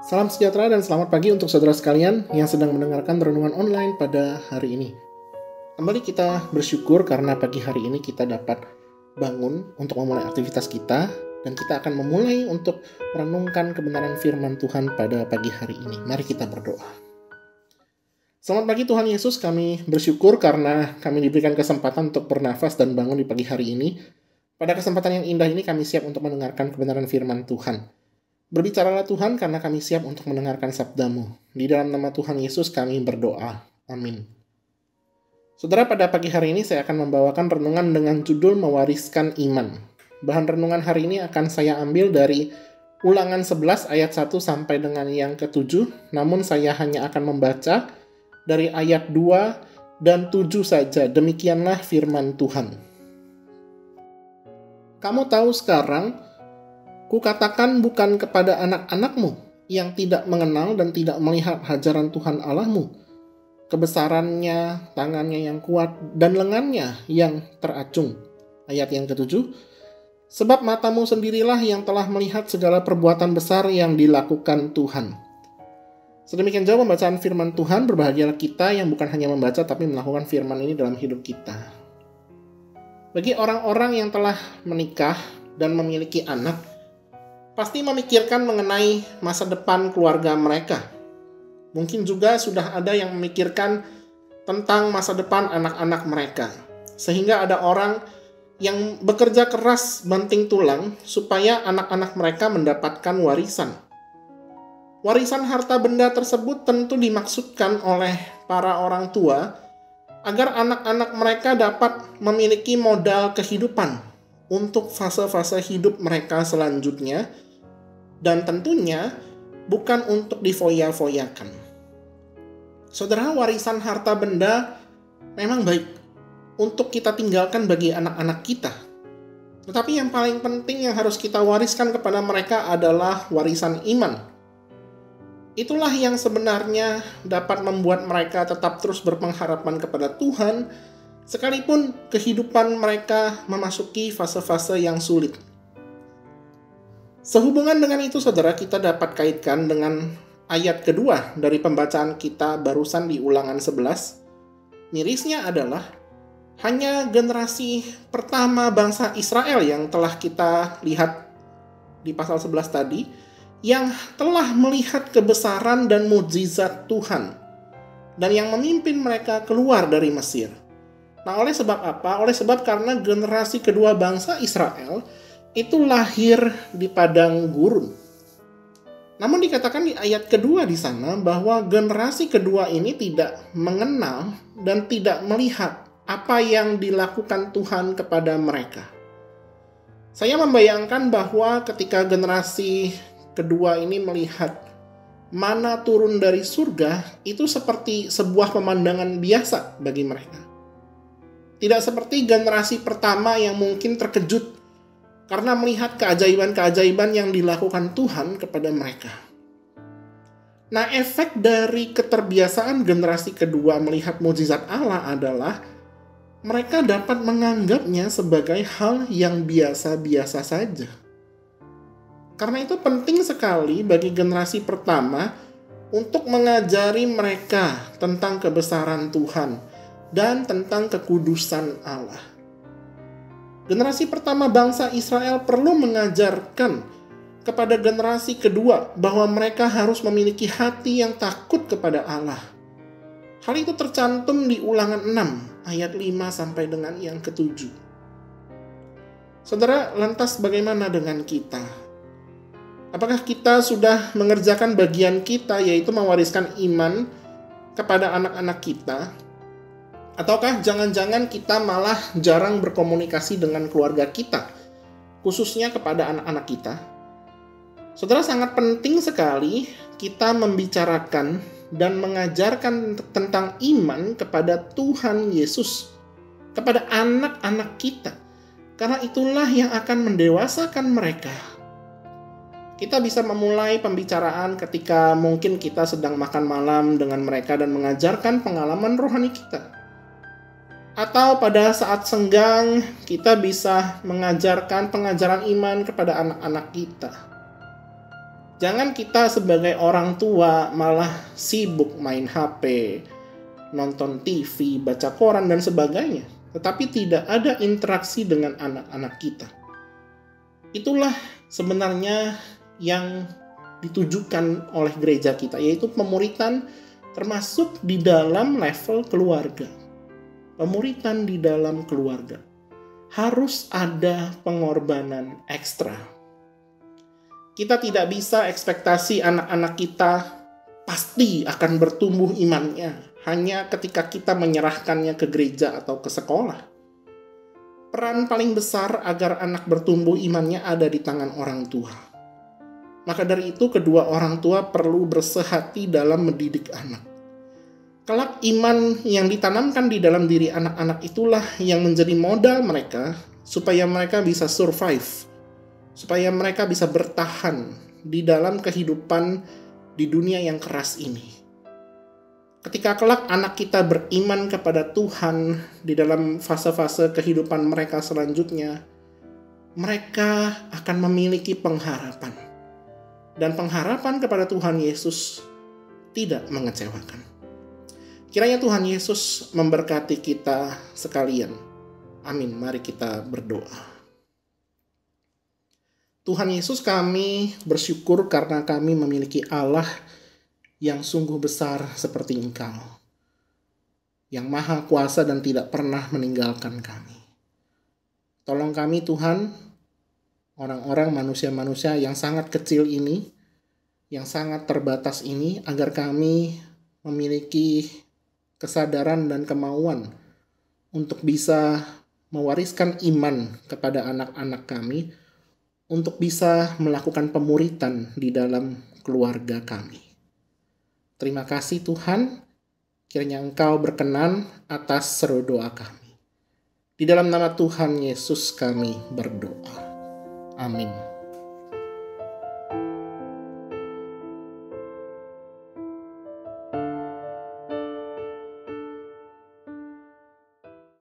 Salam sejahtera dan selamat pagi untuk saudara sekalian yang sedang mendengarkan renungan online pada hari ini. Kembali kita bersyukur karena pagi hari ini kita dapat bangun untuk memulai aktivitas kita dan kita akan memulai untuk merenungkan kebenaran firman Tuhan pada pagi hari ini. Mari kita berdoa. Selamat pagi Tuhan Yesus, kami bersyukur karena kami diberikan kesempatan untuk bernafas dan bangun di pagi hari ini. Pada kesempatan yang indah ini kami siap untuk mendengarkan kebenaran firman Tuhan. Berbicaralah Tuhan karena kami siap untuk mendengarkan sabda-Mu. Di dalam nama Tuhan Yesus kami berdoa. Amin. Saudara, pada pagi hari ini saya akan membawakan renungan dengan judul Mewariskan Iman. Bahan renungan hari ini akan saya ambil dari Ulangan 11 ayat 1 sampai dengan yang ke-7. Namun saya hanya akan membaca dari ayat 2 dan 7 saja. Demikianlah firman Tuhan. Kamu tahu sekarang, Kukatakan bukan kepada anak-anakmu yang tidak mengenal dan tidak melihat ajaran Tuhan Allahmu, kebesarannya, tangannya yang kuat, dan lengannya yang teracung. Ayat yang ke-7, sebab matamu sendirilah yang telah melihat segala perbuatan besar yang dilakukan Tuhan. Sedemikian jauh pembacaan firman Tuhan. Berbahagialah kita yang bukan hanya membaca tapi melakukan firman ini dalam hidup kita. Bagi orang-orang yang telah menikah dan memiliki anak, pasti memikirkan mengenai masa depan keluarga mereka. Mungkin juga sudah ada yang memikirkan tentang masa depan anak-anak mereka. Sehingga ada orang yang bekerja keras banting tulang supaya anak-anak mereka mendapatkan warisan. Warisan harta benda tersebut tentu dimaksudkan oleh para orang tua agar anak-anak mereka dapat memiliki modal kehidupan untuk fase-fase hidup mereka selanjutnya, dan tentunya bukan untuk difoya-foyakan. Saudara, warisan harta benda memang baik untuk kita tinggalkan bagi anak-anak kita. Tetapi yang paling penting yang harus kita wariskan kepada mereka adalah warisan iman. Itulah yang sebenarnya dapat membuat mereka tetap terus berpengharapan kepada Tuhan, sekalipun kehidupan mereka memasuki fase-fase yang sulit. Sehubungan dengan itu, saudara, kita dapat kaitkan dengan ayat kedua dari pembacaan kita barusan di Ulangan 11. Mirisnya adalah hanya generasi pertama bangsa Israel yang telah kita lihat di pasal 11 tadi, yang telah melihat kebesaran dan mukjizat Tuhan, dan yang memimpin mereka keluar dari Mesir. Nah, oleh sebab apa? Oleh sebab karena generasi kedua bangsa Israel itu lahir di padang gurun. Namun dikatakan di ayat kedua di sana bahwa generasi kedua ini tidak mengenal dan tidak melihat apa yang dilakukan Tuhan kepada mereka. Saya membayangkan bahwa ketika generasi kedua ini melihat mana turun dari surga, itu seperti sebuah pemandangan biasa bagi mereka. Tidak seperti generasi pertama yang mungkin terkejut karena melihat keajaiban-keajaiban yang dilakukan Tuhan kepada mereka. Nah, efek dari keterbiasaan generasi kedua melihat mukjizat Allah adalah mereka dapat menganggapnya sebagai hal yang biasa-biasa saja. Karena itu penting sekali bagi generasi pertama untuk mengajari mereka tentang kebesaran Tuhan dan tentang kekudusan Allah. Generasi pertama bangsa Israel perlu mengajarkan kepada generasi kedua bahwa mereka harus memiliki hati yang takut kepada Allah. Hal itu tercantum di Ulangan 6 ayat 5 sampai dengan yang ke-7. Saudara, lantas bagaimana dengan kita? Apakah kita sudah mengerjakan bagian kita, yaitu mewariskan iman kepada anak-anak kita? Ataukah jangan-jangan kita malah jarang berkomunikasi dengan keluarga kita, khususnya kepada anak-anak kita? Saudara, sangat penting sekali kita membicarakan dan mengajarkan tentang iman kepada Tuhan Yesus, kepada anak-anak kita, karena itulah yang akan mendewasakan mereka. Kita bisa memulai pembicaraan ketika mungkin kita sedang makan malam dengan mereka dan mengajarkan pengalaman rohani kita. Atau pada saat senggang, kita bisa mengajarkan pengajaran iman kepada anak-anak kita. Jangan kita sebagai orang tua malah sibuk main HP, nonton TV, baca koran, dan sebagainya, tetapi tidak ada interaksi dengan anak-anak kita. Itulah sebenarnya yang ditujukan oleh gereja kita, yaitu pemuritan termasuk di dalam level keluarga. Pemuritan di dalam keluarga. Harus ada pengorbanan ekstra. Kita tidak bisa ekspektasi anak-anak kita pasti akan bertumbuh imannya hanya ketika kita menyerahkannya ke gereja atau ke sekolah. Peran paling besar agar anak bertumbuh imannya ada di tangan orang tua. Maka dari itu kedua orang tua perlu bersehati dalam mendidik anak. Kelak iman yang ditanamkan di dalam diri anak-anak itulah yang menjadi modal mereka supaya mereka bisa survive, supaya mereka bisa bertahan di dalam kehidupan di dunia yang keras ini. Ketika kelak anak kita beriman kepada Tuhan di dalam fase-fase kehidupan mereka selanjutnya, mereka akan memiliki pengharapan. Dan pengharapan kepada Tuhan Yesus tidak mengecewakan. Kiranya Tuhan Yesus memberkati kita sekalian. Amin. Mari kita berdoa. Tuhan Yesus, kami bersyukur karena kami memiliki Allah yang sungguh besar seperti Engkau, yang maha kuasa dan tidak pernah meninggalkan kami. Tolong kami Tuhan, orang-orang manusia-manusia yang sangat kecil ini, yang sangat terbatas ini, agar kami memiliki kesadaran dan kemauan untuk bisa mewariskan iman kepada anak-anak kami, untuk bisa melakukan pemuritan di dalam keluarga kami. Terima kasih Tuhan, kiranya Engkau berkenan atas seru doa kami. Di dalam nama Tuhan Yesus kami berdoa. Amin.